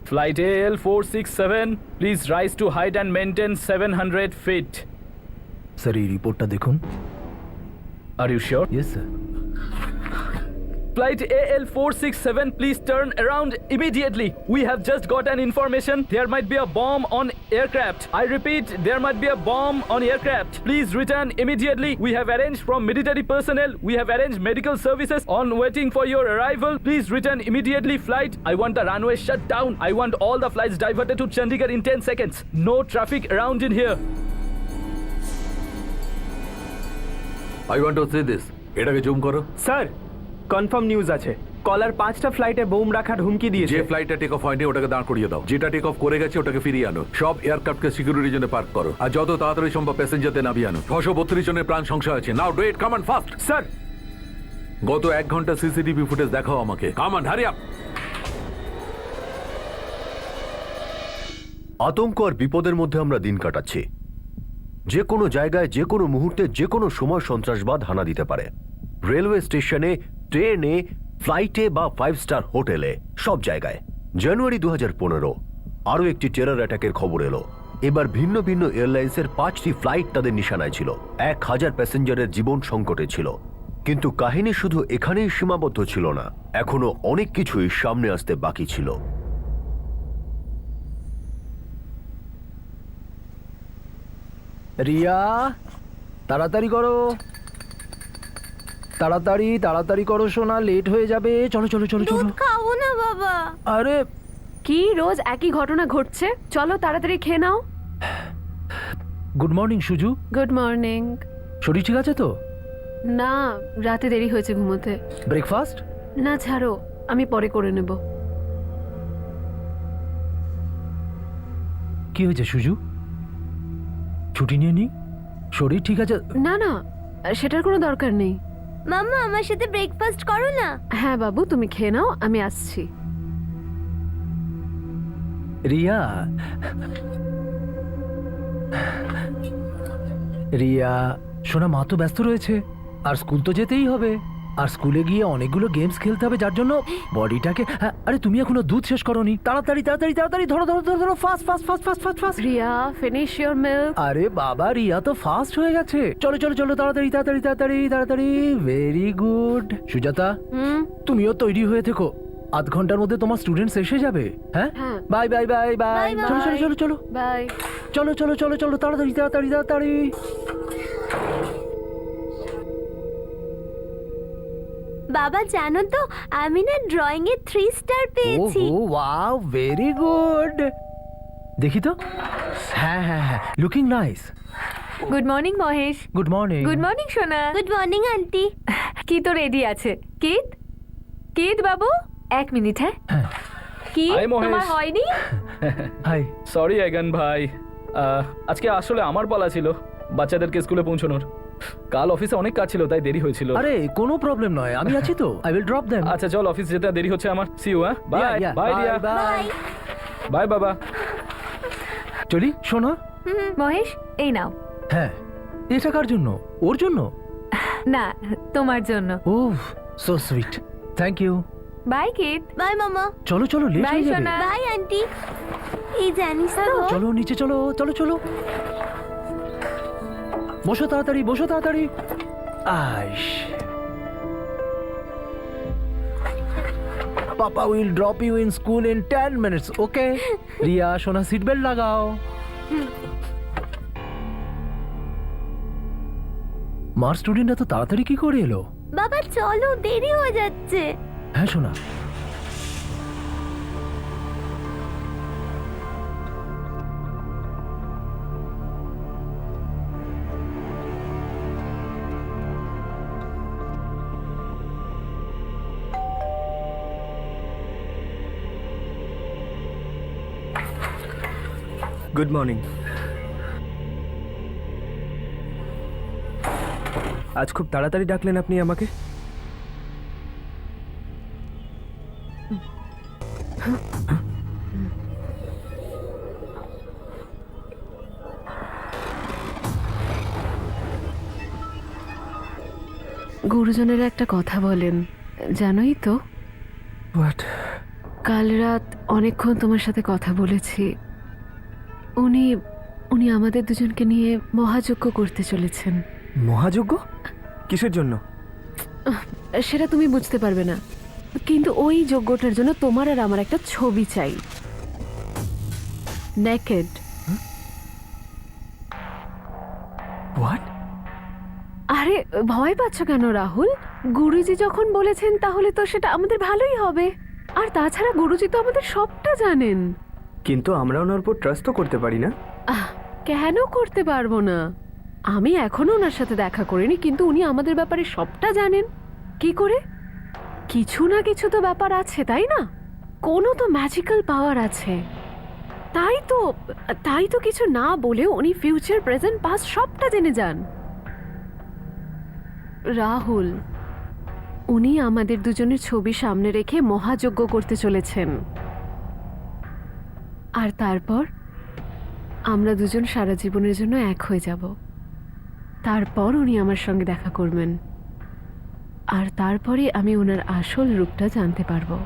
Flight AL467, please rise to height and maintain 700 feet. Sir এই রিপোর্টটা দেখুন। Are you sure? Yes sir. Flight AL467, please turn around immediately. We have just got an information. There might be a bomb on aircraft. I repeat, there might be a bomb on aircraft. Please return immediately. We have arranged from military personnel. We have arranged medical services on waiting for your arrival. Please return immediately. Flight, I want the runway shut down. I want all the flights diverted to Chandigarh in 10 seconds. No traffic around in here. I want to see this. এটাকে zoom করো। Sir confirm news আছে, কলার 5টা ফ্লাইটে bomb রাখার হুমকি দিয়েছে। যে ফ্লাইটটা take off হয়নি ওটাকে দাঁড় করিয়ে দাও, যেটা টেক অফ করে গেছে ওটাকে ফিরিয়ে আনো। সব এয়ারক্রাফটকে সিকিউরিটির জন্য পার্ক করো, আর যত তাড়াতাড়ি সম্ভব প্যাসেঞ্জারদের নামিয়ে আনো। 632 জনের প্রাণ সংশয় আছে। Now do it, come on fast. Sir গত 1 ঘন্টা সিসিটিভি ফুটেজ দেখাও আমাকে। Come on, hurry up. আতঙ্ক আর বিপদের মধ্যে আমরা দিন কাটাচ্ছি। যে কোনো জায়গায় যে কোনো মুহূর্তে যে কোনো সময় সন্ত্রাসবাদ হানা দিতে পারে। রেলওয়ে স্টেশনে, ট্রেনে, ফ্লাইটে বা 5 স্টার হোটেলে, সব জায়গায়। জানুয়ারি 2015 আরও একটি টেরর অ্যাটাকের খবর এলো। এবার ভিন্ন ভিন্ন এয়ারলাইন্সের 5টি ফ্লাইট তাদের নিশানায় ছিল। 1000 প্যাসেঞ্জারের জীবন সংকটে ছিল। কিন্তু কাহিনী শুধু এখানেই সীমাবদ্ধ ছিল না, এখনো অনেক কিছুই সামনে আসতে বাকি ছিল। রিয়া, তাড়াতাড়ি করো, তাড়াতাড়ি তাড়াতাড়ি করো সোনা, লেট হয়ে যাবে। চলো চলো চলো চলো। দুধ খাবো না বাবা। আরে কি রোজ একই ঘটনা ঘটছে? চলো তাড়াতাড়ি খেয়ে নাও। Good morning Suju. Good morning. শরীর ঠিক আছে তো? না, রাতে দেরি হয়েছে ঘুমোতে। ব্রেকফাস্ট? না ছাড়ো, আমি পরে করে নেব। কি হয়েছে সুজু? ছুটি নিয়ে নি? শরীর ঠিক আছে? না না, সেটার কোনো দরকার নেই। মাম্মা আমার সাথে ব্রেকফাস্ট করো না। হ্যাঁ বাবু, তুমি খেয়ে নাও, আমি আসছি। রিয়া, রিয়া সোনা, মা তো ব্যস্ত রয়েছে, আর স্কুল তো যেতেই হবে, আর স্কুলে গিয়ে অনেকগুলো গেমস খেলতে হবে, যার জন্য বডিটাকে। আরে তুমি এখনো দুধ শেষ করোনি। তাড়াতাড়ি তাড়াতাড়ি তাড়াতাড়ি ধরো ধরো ধরো ধরো, fast fast fast fast fast fast. Riya, finish your milk. আরে বাবা, রিয়া তো ফাস্ট হয়ে গেছে। চলো চলো চলো, তাড়াতাড়ি তাড়াতাড়ি তাড়াতাড়ি তাড়াতাড়ি। Very good. সুজাতা, তুমিও তৈরি হয়ে থেকো, আধ ঘন্টার মধ্যে তোমার স্টুডেন্টস এসে যাবে। হ্যাঁ, বাই বাই বাই বাই। চলো চলো চলো চলো বাই। চলো চলো চলো চলো, তাড়াতাড়ি তাড়াতাড়ি তাড়াতাড়ি। বাবা জানো তো, আমি না ড্রয়িং এ 3 স্টার পেয়েছি। ও ওয়াও, ভেরি গুড। দেখি তো। হ্যাঁ হ্যাঁ হ্যাঁ, looking nice. Good morning Mahesh. Good morning. Good morning সোনা। Good morning aunty. কি তো রেডি আছে? কিত, কিত বাবু, 1 মিনিট। হ্যাঁ, কি Hi, মহেশ। তোমার হয়নি? হাই। সরি এগান ভাই, আজকে আসলে আমার পালা ছিল বাচ্চাদেরকে স্কুলে পৌঁছানোর। কাল অফিসে অনেক কাজ ছিল, তাই দেরি হয়েছিল। আরে কোনো প্রবলেম নয়, আমি আছি তো। I will drop them. আচ্ছা চল, অফিস যেতে দেরি হচ্ছে আমার। See you. Bye bye Riya, bye. Bye বাবা। চলি শোনো। মহেশ, এই নাও। হ্যাঁ, এটা কার জন্য? ওর জন্য? না, তোমার জন্য। Oh, so sweet, thank you. Bye কিত। বাই মামা। চলো চলো, লেট Bye, হয়ে যাবে। সোনা। Bye aunty. এই জানিস তো, চলো নিচে চলো, চলো চলো। বসো তাড়াতাড়ি, বসো তাড়াতাড়ি। আইস, papa will drop you in school in 10 minutes, okay? Riya সোনা, সিট বেল্ট লাগাও। মার স্টুডেন্টরা তো তাড়াতাড়ি কি করে এলো? বাবা চলো, দেরি হয়ে যাচ্ছে। হ্যাঁ সোনা। Good morning. আজ খুব তাড়াতাড়ি ডাকলেন আপনি আমাকে। গুরুজনেরা একটা কথা বলেন, জানোই তো? হোয়াট? কাল রাত অনেকক্ষণ তোমার সাথে কথা বলেছি। উনি উনি আমাদের দুজনকে নিয়ে মহাযজ্ঞ করতে চলেছেন। মহাযজ্ঞ কিসের জন্য? সেটা তুমি বুঝতে পারবে না, কিন্তু ওই যজ্ঞটার জন্য তোমার আর আমার একটা ছবি চাই, নেকেড। হোয়াট? আরে ভয় পাচ্ছ কেন রাহুল? গুরুজি যখন বলেছেন তাহলে তো সেটা আমাদের ভালোই হবে। আর তাছাড়া গুরুজি তো আমাদের সবটা জানেন। কিন্তু আমরা ওনার উপর ট্রাস্ট তো করতে পারি না। কেন করতে পারবো না? আমি এখনো ওনার সাথে দেখা করিনি, কিন্তু উনি আমাদের ব্যাপারে সবটা জানেন। কি করে? কিছু না কিছু তো ব্যাপার আছে, তাই না? কোনো তো ম্যাজিক্যাল পাওয়ার আছে। তাই তো কিছু না বলেও উনি ফিউচার, প্রেজেন্ট, পাস্ট সবটা জেনে যান। রাহুল, উনি আমাদের দুজনের ছবি সামনে রেখে মহাযজ্ঞ করতে চলেছেন। আর তারপর আমরা দুজন সারা জীবনের জন্য এক হয়ে যাব। তারপর উনি আমার সঙ্গে দেখা করবেন, আর তারপরে আমি ওনার আসল রূপটা জানতে পারবো।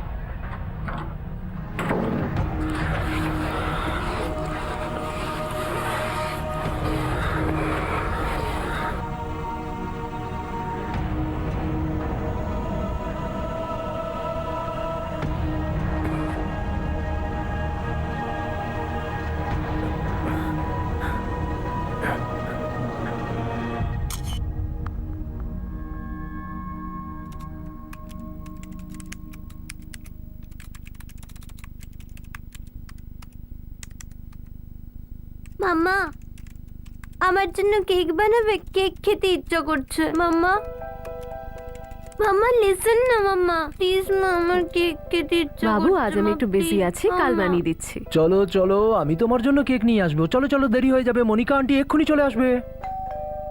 মাম্মা, আমার জন্য কেক বানাবে? কেক খেতে ইচ্ছা করছে। মাম্মা, মাম্মা লিসেন না মাম্মা, প্লিজ মা, আমার কেক খেতে ইচ্ছা করছে। বাবু, আজ আমি একটু বিজি please, আছি, কাল মাম্মা। বানিয়ে দিচ্ছি। চলো চলো, আমি তোমার জন্য কেক নিয়ে আসবো। চলো চলো, দেরি হয়ে যাবে। মনিকা আন্টি এক্ষুনি চলে আসবে।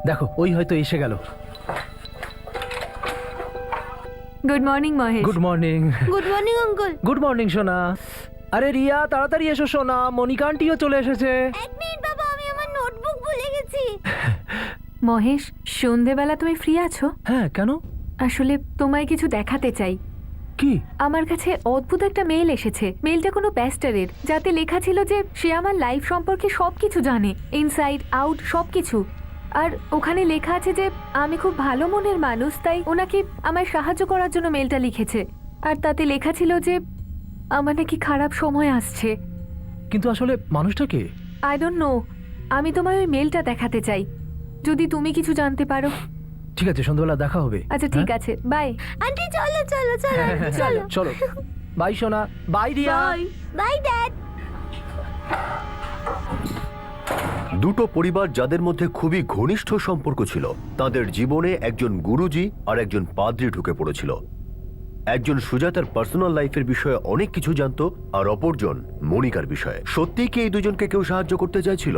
দেখো, ওই হয়তো এসে গেল। Good morning Mahesh. Good morning. Good morning uncle. Good morning সোনা। আরে রিয়া, তাড়াতাড়ি এসো সোনা, মনিকা আন্টিও চলে এসেছে। এক মিনিট বাবা, আমি আমার নোটবুক ভুলে গেছি। মহেশ, সন্ধেবেলা তুমি ফ্রি আছো? হ্যাঁ, কেন? আসলে তোমায় কিছু দেখাতে চাই। কি? আমার কাছে অদ্ভুত একটা মেল এসেছে। মেলটা কোনো প্যাস্টারের, যাতে লেখা ছিল যে সে আমার লাইফ সম্পর্কে সবকিছু জানে, ইনসাইড আউট সবকিছু। আর ওখানে লেখা আছে যে আমি খুব ভালো মনের মানুষ, তাই ওনাকে আমায় সাহায্য করার জন্য মেলটা লিখেছে। আর তাতে লেখা ছিল যে আমার নাকি খারাপ সময় আসছে। কিন্তু আসলে মানুষটা কে? I don't know. আমি তোমায় ওই মেলটা দেখাতে চাই, যদি তুমি কিছু জানতে পারো। ঠিক আছে, সন্ধ্যাবেলা দেখা হবে। আচ্ছা ঠিক আছে, বাই। আন্টি চলো চলো চলো হ্যাঁ, চলো চলো। বাই সোনা, বাই রিয়া। By dad. দুটো পরিবার যাদের মধ্যে খুবই ঘনিষ্ঠ সম্পর্ক ছিল, তাদের জীবনে একজন গুরুজি আর একজন পাদ্রী ঢুকে পড়েছিল। একজন সুজাতার পার্সোনাল লাইফের বিষয়ে অনেক কিছু জানতো, আর অপরজন মনিকার বিষয়ে। সত্যিই কি এই দুজনকে কেউ সাহায্য করতে চাইছিল,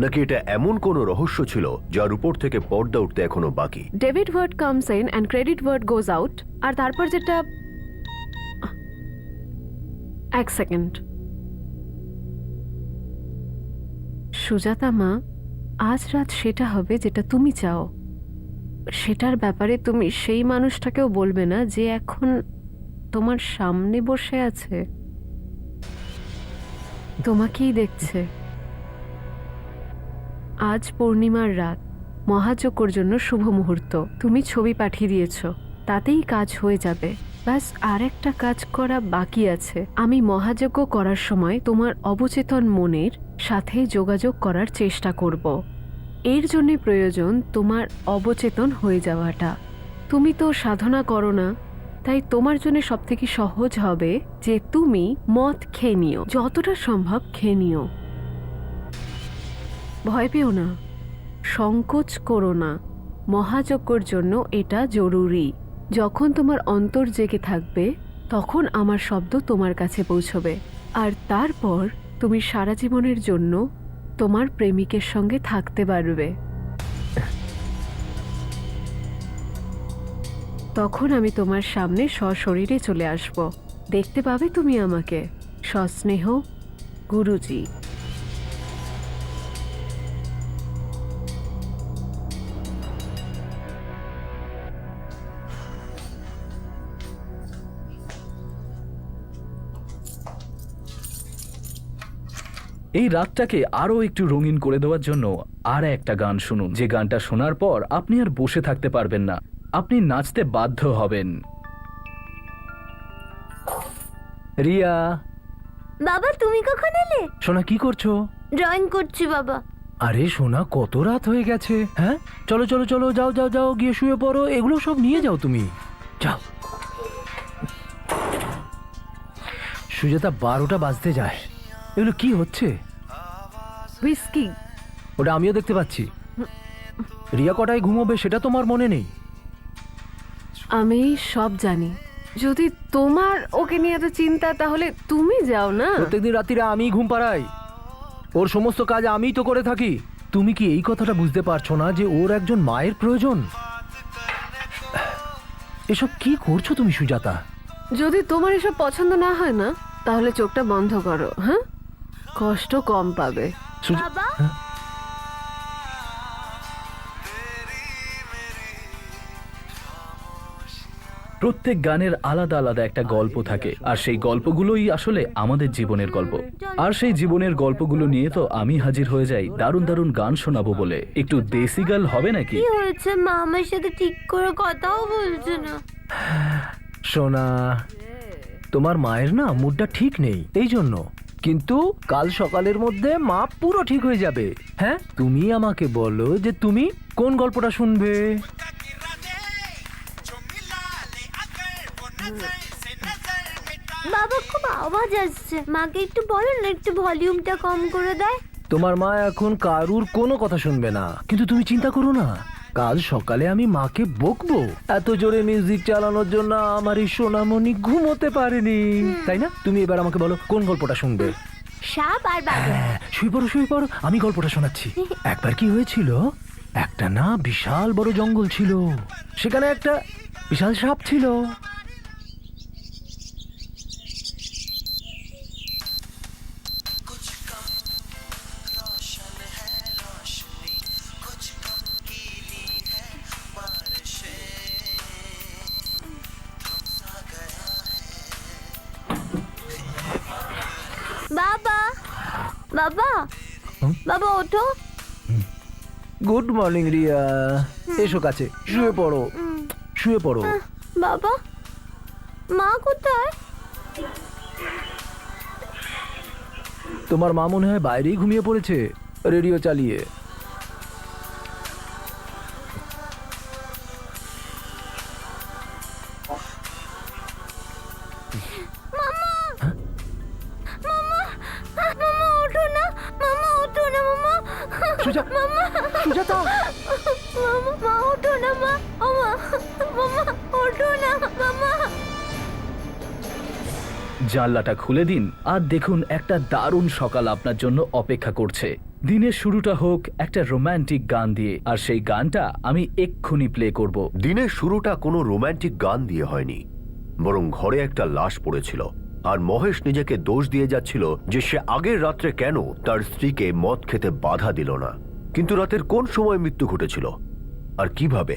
নাকি এটা এমন কোনো রহস্য ছিল যার উপর থেকে পর্দা উঠতে এখনো বাকি? Debit what comes in and credit what goes out. আর তারপর যেটা, এক সেকেন্ড। সুজাতা মা, আজ রাত সেটা হবে যেটা তুমি চাও। সেটার ব্যাপারে তুমি সেই মানুষটাকেও বলবে না যে এখন তোমার সামনে বসে আছে, তোমাকেই দেখছে। আজ পূর্ণিমার রাত, মহাযজ্ঞর জন্য শুভ মুহূর্ত। তুমি ছবি পাঠিয়ে দিয়েছ, তাতেই কাজ হয়ে যাবে। ব্যাস আর একটা কাজ করা বাকি আছে। আমি মহাযজ্ঞ করার সময় তোমার অবচেতন মনের সাথে যোগাযোগ করার চেষ্টা করব। এর জন্য প্রয়োজন তোমার অবচেতন হয়ে যাওয়াটা। তুমি তো সাধনা করো না, তাই তোমার জন্য সবথেকে সহজ হবে যে তুমি মদ খেয়ে নিও, যতটা সম্ভব খেয়ে নিও। ভয় পেও না, সংকোচ করো না। মহাযজ্ঞর জন্য এটা জরুরি। যখন তোমার অন্তর জেগে থাকবে, তখন আমার শব্দ তোমার কাছে পৌঁছবে। আর তারপর তুমি সারা জীবনের জন্য তোমার প্রেমিকের সঙ্গে থাকতে পারবে। তখন আমি তোমার সামনে সশরীরে চলে আসব। দেখতে পাবে তুমি আমাকে। সস্নেহ, গুরুজি। এই রাতটাকে আরো একটু রঙিন করে দেওয়ার জন্য আর একটা গান শুনুন, যে গানটা শোনার পর আপনি আর বসে থাকতে পারবেন না, আপনি নাচতে বাধ্য হবেন। রিয়া, বাবা তুমি কখন এলে? সোনা কি করছো? ড্রয়িং করছি বাবা। আরে সোনা, কত রাত হয়ে গেছে। হ্যাঁ, চলো চলো চলো, যাও যাও যাও, গিয়ে শুয়ে পড়ো। এগুলো সব নিয়ে যাও তুমি, যাও। সুজাতা, 12টা বাজতে যায়। এগুলো কি হচ্ছে? হুইস্কি। ওটা আমিও দেখতে পাচ্ছি। রিয়া কটায় ঘুমোবে সেটা তোমার মনে নেই? আমি সব জানি। যদি তোমার ওকে নিয়ে এত চিন্তা, তাহলে তুমি যাও না। প্রত্যেকদিন রাত্রিরে আমিই ঘুম পাড়াই, ওর সমস্ত কাজ আমিই তো করে থাকি। তুমি কি এই কথাটা বুঝতে পারছো না যে ওর একজন মায়ের প্রয়োজন? এসব কি করছো তুমি সুজাতা? যদি তোমার এসব পছন্দ না হয় না, তাহলে চোখটা বন্ধ করো। হ্যাঁ, কষ্ট কম পাবে। বাবা প্রত্যেক গানের আলাদা আলাদা একটা গল্প থাকে, আর সেই গল্পগুলোই আসলে আমাদের জীবনের গল্প। আর সেই জীবনের গল্পগুলো নিয়ে তো আমি হাজির হয়ে যাই দারুণ দারুণ গান শোনাবো বলে। একটু দেশি গাল হবে নাকি? কি হয়েছে? মা আমার সাথে ঠিক করে কথাও বলছে না। সোনা, তোমার মায়ের না মুডটা ঠিক নেই, এই জন্য। কিন্তু কাল সকালের মধ্যে মা পুরো ঠিক হয়ে যাবে। হ্যাঁ, তুমি আমাকে বলো যে তুমি কোন গল্পটা শুনবে। বাবা খুব আওয়াজ আসছে, মাকে একটু বলো না একটু ভলিউমটা কম করে দেয়। তোমার মা এখন কারুর কোনো কথা শুনবে না, কিন্তু তুমি চিন্তা করো না, কাল সকালে আমি মাকে বকবো এত জোরে মিউজিক চালানোর জন্য আমার এই সোনামণি ঘুমোতে পারেনি, তাই না? তুমি এবার আমাকে বলো কোন গল্পটা শুনবে। সাপ আর বাদর। শুয়ে পড়ো শুয়ে পড়ো, আমি গল্পটা শোনাচ্ছি। একবার কি হয়েছিল, একটা না বিশাল বড় জঙ্গল ছিল, সেখানে একটা বিশাল সাপ ছিল। বাবা বাবা বাবা ওঠো। গুড মর্নিং রিয়া, এসো কাছে, শুয়ে পড়ো শুয়ে পড়ো। বাবা মা কোথায়? তোমার মা মনে হয় বাইরেই ঘুমিয়ে পড়েছে রেডিও চালিয়ে। সুজাতা, মা ওঠো না মা, ও মা, মামা ওঠো না মামা। জানলাটা খুলে দিন আর দেখুন একটা দারুণ সকাল আপনার জন্য অপেক্ষা করছে। দিনের শুরুটা হোক একটা রোমান্টিক গান দিয়ে, আর সেই গানটা আমি এক্ষুনি প্লে করব। দিনের শুরুটা কোনো রোমান্টিক গান দিয়ে হয়নি, বরং ঘরে একটা লাশ পড়েছিল, আর মহেশ নিজেকে দোষ দিয়ে যাচ্ছিল যে সে আগের রাত্রে কেন তার স্ত্রীকে মদ খেতে বাধা দিল না। কিন্তু রাতের কোন সময় মৃত্যু ঘটেছিল আর কিভাবে?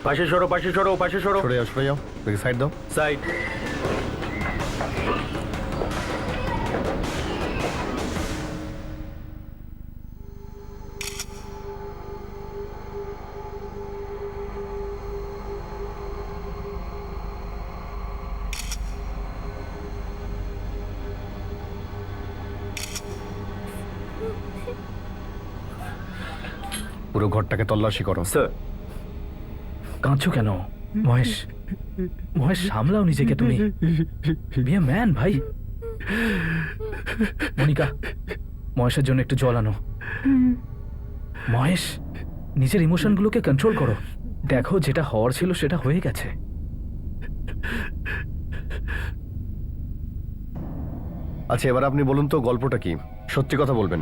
পাশে সরো, পাশে সরো, পাশে সরো। সরে যাও, দেখি সাইড দাও। সাইড। পুরো ঘরটাকে তল্লাশি করো। স্যার। কাঁদছো কেন মহেশ? মহেশ সামলাও নিজেকে, তুমি বি এ ম্যান ভাই। মনিকা, মহেশের জন্য একটু জল আনো। মহেশ, নিজের ইমোশনগুলোকে কন্ট্রোল করো। দেখো, যেটা হওয়ার ছিল সেটা হয়ে গেছে। আচ্ছা, এবার আপনি বলুন তো গল্পটা কি? সত্যি কথা বলবেন।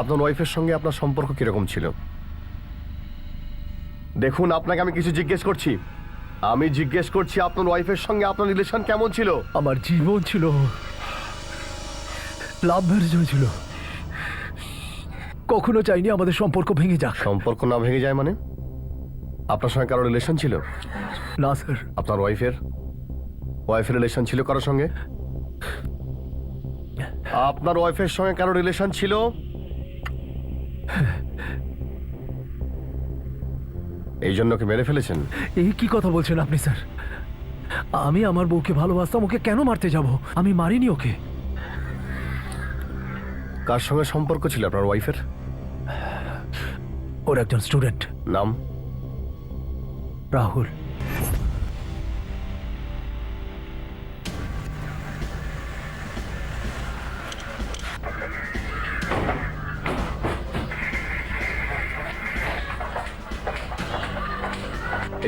আপনার ওয়াইফের সঙ্গে আপনার সম্পর্ক কিরকম ছিল? দেখুন, আপনাকে আমি কিছু জিজ্ঞেস করছি। আমি জিজ্ঞেস করছি আপনার ওয়াইফের সঙ্গে আপনার রিলেশন কেমন ছিল? আমার জীবন ছিল, লাভ ম্যারেজ হয়েছিল। কখনো চাইনি আমাদের সম্পর্ক ভেঙে যাক। সম্পর্ক না ভেঙে যায় মানে? আপনার সঙ্গে কারো রিলেশন ছিল? না স্যার। আপনার ওয়াইফের রিলেশন ছিল কারোর সঙ্গে? আপনার ওয়াইফের সঙ্গে কারো রিলেশন ছিল? এই জন্য কি মেরে ফেলেছেন? এই কি কথা বলছেন আপনি স্যার? আমি আমার বউকে ভালোবাসতাম, ওকে কেন মারতে যাব? আমি মারিনি ওকে। কার সঙ্গে সম্পর্ক ছিল আপনার ওয়াইফের? ওর একজন স্টুডেন্ট, নাম? রাহুল।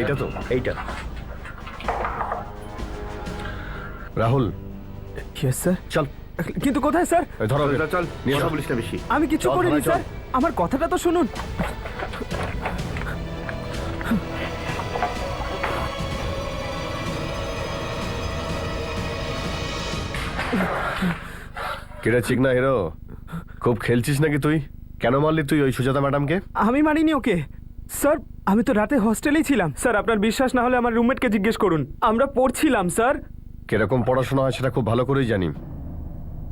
এইটা তো? এইটা। Rahul, yes sir. চল। কিন্তু কোথায় স্যার? এই ধরো ওকে। চল, নিয়ে কথা যাও। বলিস না বেশি। আমি কিছু চল, করিনি থানায় চল। স্যার, আমার কথাটা তো শুনুন। কিরে চিকনা হিরো, খুব খেলছিস নাকি তুই? কেন মারলি তুই ওই সুজাতা ম্যাডামকে? আমি মারিনি ওকে স্যার, আমি তো রাতে হস্টেলেই ছিলাম স্যার। আপনার বিশ্বাস না হলে আমার রুমমেটকে জিজ্ঞেস করুন, আমরা পড়ছিলাম স্যার। কিরকম পড়াশোনা হয় সেটা খুব ভালো করেই জানি।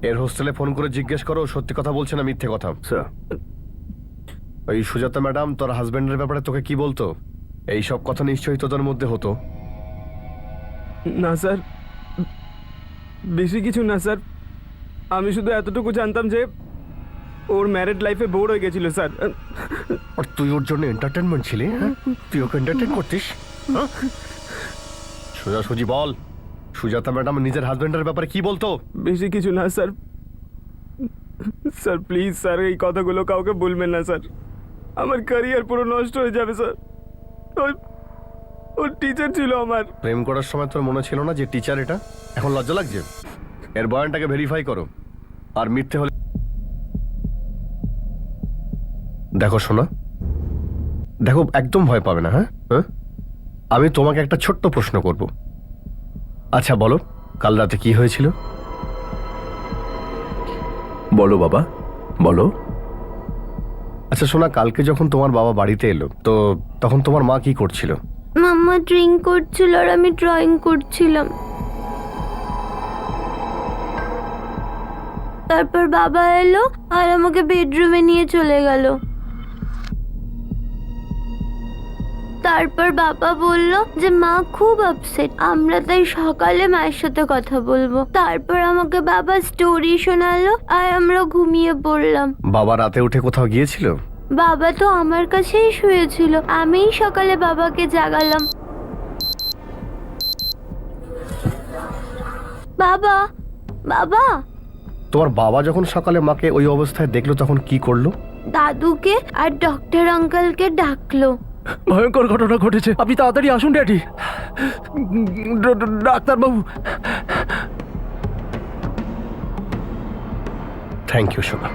এর হোস্টেলে ফোন করে জিজ্ঞেস করো সত্যি কথা বলছে না মিথ্যে কথা। স্যার, ওই সুজাতা ম্যাডাম তোর হাজবেন্ডের ব্যাপারে তোকে কি বলতো? এই সব কথা নিশ্চয়ই তোদের মধ্যে হতো। না স্যার, বেশি কিছু না স্যার, আমি শুধু এতটুকু জানতাম যে ওর ম্যারিড লাইফে বোর হয়ে গেছিল স্যার। আর তুই ওর জন্য এন্টারটেনমেন্ট ছিলি? হ্যাঁ, তুই ওকে এন্টারটেন করতিস? হ্যাঁ? সোজাসুজি বল, সুজাতা ম্যাডাম নিজের হাজবেন্ডের ব্যাপারে কি বলতো? বেশি কিছু না স্যার। স্যার প্লিজ স্যার, এই কথাগুলো কাউকে বলবেন না স্যার, আমার ক্যারিয়ার পুরো নষ্ট হয়ে যাবে স্যার। ওর টিচার ছিল আমার। প্রেম করার সময় তোর মনে ছিল না যে টিচার এটা? এখন লজ্জা লাগছে? এর বয়ানটাকে ভেরিফাই করো। আর মিথ্যে হলে দেখো শোনা, দেখো একদম ভয় পাবে না। হ্যাঁ হ্যাঁ, আমি তোমাকে একটা ছোট্ট প্রশ্ন করব। আচ্ছা বলো, কাল রাতে কি হয়েছিল? বলো বাবা, বলো। আচ্ছা শোনা, কালকে যখন তোমার বাবা বাড়িতে এলো তো তখন তোমার মা কি করছিল? মাম্মা ড্রিঙ্ক করছিল আর আমি ড্রয়িং করছিলাম। তারপর বাবা এলো আর আমাকে বেডরুমে নিয়ে চলে গেল। তারপর বাবা বলল যে মা খুব আপসেট, আমরা তাই সকালে মায়ের সাথে কথা বলবো। তারপর আমাকে বাবা স্টোরি শোনালো আর আমরা ঘুমিয়ে পড়লাম। বাবা রাতে উঠে কোথাও গিয়েছিল? বাবা তো আমার কাছেই শুয়েছিল, আমিই সকালে বাবাকে জাগালাম। বাবা, বাবা। তোমার বাবা যখন সকালে মাকে ওই অবস্থায় দেখলো তখন কি করলো? দাদুকে আর ডক্টর আঙ্কেলকে ডাকলো। ভয়ঙ্কর ঘটনা ঘটেছে, আপনি তাড়াতাড়ি আসুন ড্যাডি। ডাক্তারবাবু। থ্যাংক ইউ সোনা।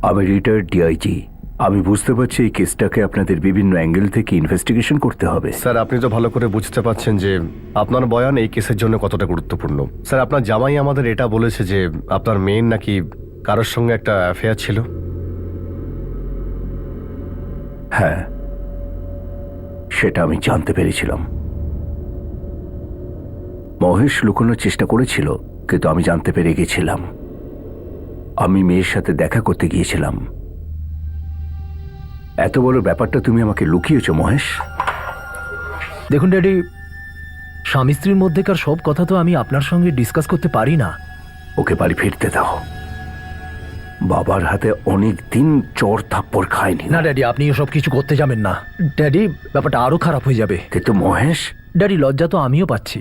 আমি রিটায়ার্ড ডিআইজি। আমি বুঝতে পারছি এই কেসটাকে আপনাদের বিভিন্ন অ্যাঙ্গেল থেকে ইনভেস্টিগেশন করতে হবে। স্যার আপনি তো ভালো করে বুঝতে পারছেন যে আপনার বয়ান এই কেসের জন্য কতটা গুরুত্বপূর্ণ। স্যার আপনার জামাই আমাদের এটা বলেছে যে আপনার মেয়ের নাকি কারোর সঙ্গে একটা অ্যাফেয়ার ছিল। হ্যাঁ, সেটা আমি জানতে পেরেছিলাম। মহেশ লুকোনোর চেষ্টা করেছিল, কিন্তু আমি জানতে পেরে গেছিলাম। আমি মেয়ের সাথে দেখা করতে গিয়েছিলাম। এত বড় ব্যাপারটা তুমি আমাকে লুকিয়েছ মহেশ। দেখুন ড্যাডি, স্বামী স্ত্রীর মধ্যেকার সব কথা তো আমি আপনার সঙ্গে ডিসকাস করতে পারি না। ওকে বাড়ি ফিরতে দাও। বাবার হাতে অনেক দিন চর থাপ্পড় খায়নি। না ড্যাডি, আপনি এসব কিছু করতে যাবেন না। ড্যাডি, ব্যাপারটা আরো খারাপ হয়ে যাবে। কিন্তু মহেশ। ড্যাডি, লজ্জা তো আমিও পাচ্ছি,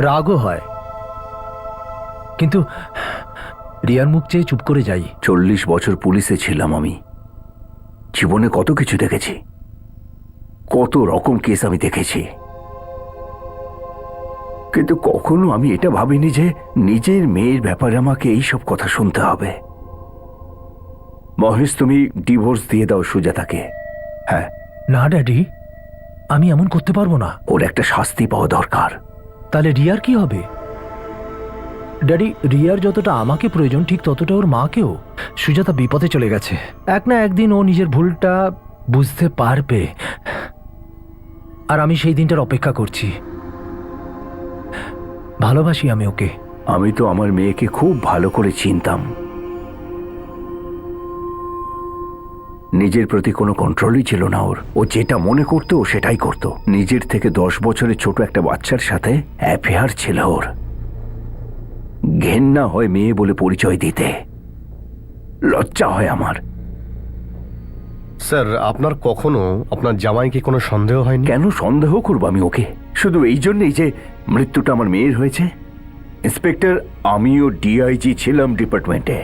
রাগও হয়, কিন্তু রিয়ার মুখ চেয়ে চুপ করে যাই। 40 বছর পুলিশে ছিলাম আমি। জীবনে কত কিছু দেখেছি, কত রকম কেস আমি দেখেছি, কিন্তু কখনো আমি এটা ভাবিনি যে নিজের মেয়ের ব্যাপারে আমাকে এই সব কথা শুনতে হবে। মহেশ, তুমি ডিভোর্স দিয়ে দাও সুজাতাকে। হ্যাঁ। না ড্যাডি, আমি এমন করতে পারবো না। ওর একটা শাস্তি পাওয়া দরকার। তাহলে রিয়ার কি হবে? ড্যাডি, রিয়ার যতটা আমাকে প্রয়োজন ঠিক ততটা ওর মাকেও। সুজাতা বিপদে চলে গেছে, এক না একদিন ও নিজের ভুলটা বুঝতে পারবে, আর আমি সেই দিনটার অপেক্ষা করছি। ভালোবাসি আমি ওকে। আমি তো আমার মেয়েকে খুব ভালো করে চিনতাম। নিজের প্রতি কোনো কন্ট্রোলই ছিল না ওর। ও যেটা মনে করতো ও সেটাই করত। নিজের থেকে 10 বছরের ছোট একটা বাচ্চার সাথে অ্যাফেয়ার ছিল ওর। ঘেন্না হয় মেয়ে বলে পরিচয় দিতে, লজ্জা হয় আমার। স্যার, আপনার কখনো আপনার জামাইকে কোনো সন্দেহ হয়নি? কেন সন্দেহ করবো আমি ওকে? শুধু এই জন্যই যে মৃত্যুটা আমার মেয়ের হয়েছে। ইন্সপেক্টর, আমিও ডিআইজি ছিলাম ডিপার্টমেন্টে,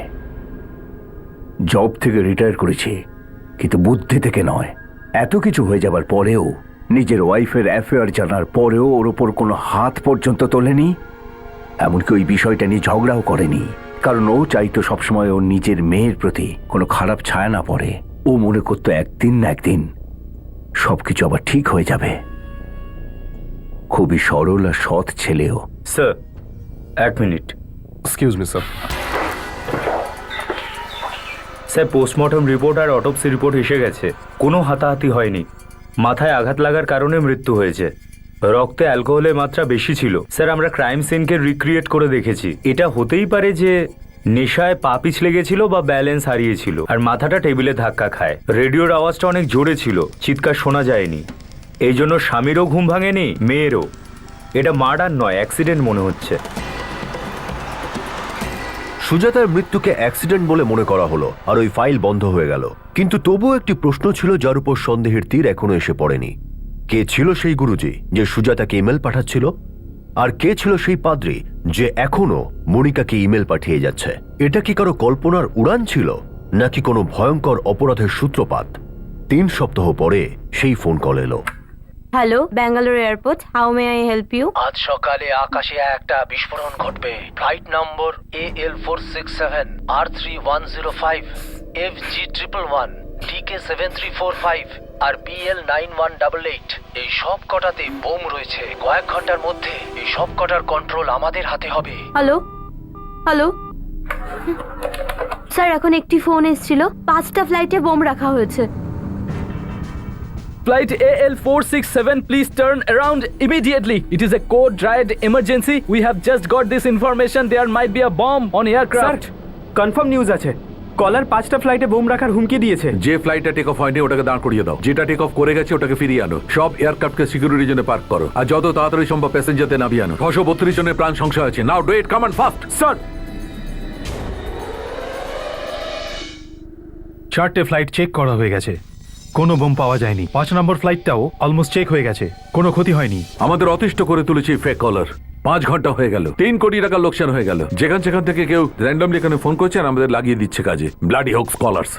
জব থেকে রিটায়ার করেছি, কিন্তু বুদ্ধি থেকে নয়। এত কিছু হয়ে যাবার পরেও, নিজের ওয়াইফের অ্যাফেয়ার জানার পরেও ওর ওপর কোনো হাত পর্যন্ত তোলেনি, এমনকি ওই বিষয়টা নিয়ে ঝগড়াও করেনি। কারণ ও চাইতো সবসময় ওর নিজের মেয়ের প্রতি কোনো খারাপ ছায়া না পড়ে। ও মনে করতো একদিন না একদিন সবকিছু আবার ঠিক হয়ে যাবে। খুবই সরল আর সৎ ছেলেও। স্যার, 1 মিনিট। Excuse me sir. Sir, postmortem report আর অটোপসি রিপোর্ট এসে গেছে। কোনো হাতাহাতি হয়নি, মাথায় আঘাত লাগার কারণে মৃত্যু হয়েছে। রক্তে অ্যালকোহলের মাত্রা বেশি ছিল। স্যার, আমরা ক্রাইম সিনকে রিক্রিয়েট করে দেখেছি। এটা হতেই পারে যে নেশায় পা পিছলে গেছিল বা ব্যালেন্স হারিয়েছিল, আর মাথাটা টেবিলে ধাক্কা খায়। রেডিওর আওয়াজটা অনেক জোরে ছিল, চিৎকার শোনা যায়নি। এই জন্য স্বামীরও ঘুম ভাঙেনি, মেয়েরও। এটা মার্ডার নয়, অ্যাক্সিডেন্ট মনে হচ্ছে। সুজাতার মৃত্যুকে অ্যাক্সিডেন্ট বলে মনে করা হলো, আর ওই ফাইল বন্ধ হয়ে গেল। কিন্তু তবুও একটি প্রশ্ন ছিল যার উপর সন্দেহের তীর এখনো এসে পড়েনি। কে ছিল সেই গুরুজি যে সুজাতাকে ইমেল পাঠাচ্ছিল? আর কে ছিল সেই পাদ্রী যে এখনো মনিকাকে ইমেল পাঠিয়ে যাচ্ছে? এটা কি কারো কল্পনার উড়ান ছিল, নাকি কোনো ভয়ঙ্কর অপরাধের সূত্রপাত? 3 সপ্তাহ পরে সেই ফোন কল এলো। Hello, Bangalore airport, how may I help you? আজ সকালে আকাশে একটা বিস্ফোরণ ঘটবে। ফ্লাইট নম্বর AL467 R3105 FG111 DK7345 আর BL9188 এই সব কটাতে বোম রয়েছে। কয়েক ঘন্টার মধ্যে এই সব কটার কন্ট্রোল আমাদের হাতে হবে। হ্যালো হ্যালো স্যার, এখন একটি ফোন এসেছিল, 5টা ফ্লাইটে বোম রাখা হয়েছে। Flight AL467, please turn around immediately. It is a code-red emergency. We have just got this information. There might be a bomb on sir, aircraft. Confirm news আছে। কলার 5টা ফ্লাইটে বোম রাখার হুমকি দিয়েছে। যে ফ্লাইটটা টেক অফ হয়নি ওটাকে দাঁড় করিয়ে দাও, যেটা টেক অফ করে গেছে ওটাকে ফিরিয়ে আনো। সব এয়ারক্রাফটকে সিকিউরিটির জন্য পার্ক করো, আর যত তাড়াতাড়ি সম্ভব প্যাসেঞ্জারদের নামিয়ে আনো। 632 জনের প্রাণ সংশয় আছে। Now do it, come on fast. Sir, 4টে ফ্লাইট চেক করা হয়ে গেছে, কোনো বোম পাওয়া যায়নি। 5 নম্বর ফ্লাইটটাও অলমোস্ট চেক হয়ে গেছে, কোনো ক্ষতি হয়নি। আমাদের অতিষ্ঠ করে তুলেছি ফেক কলার। 5 ঘন্টা হয়ে গেল, 3 কোটি টাকার লোকসান হয়ে গেল। যেখান থেকে কেউ র্যান্ডমলি এখানে ফোন করছে আর আমাদের লাগিয়ে দিচ্ছে কাজে। ব্লাডি হোক স্কলার্স,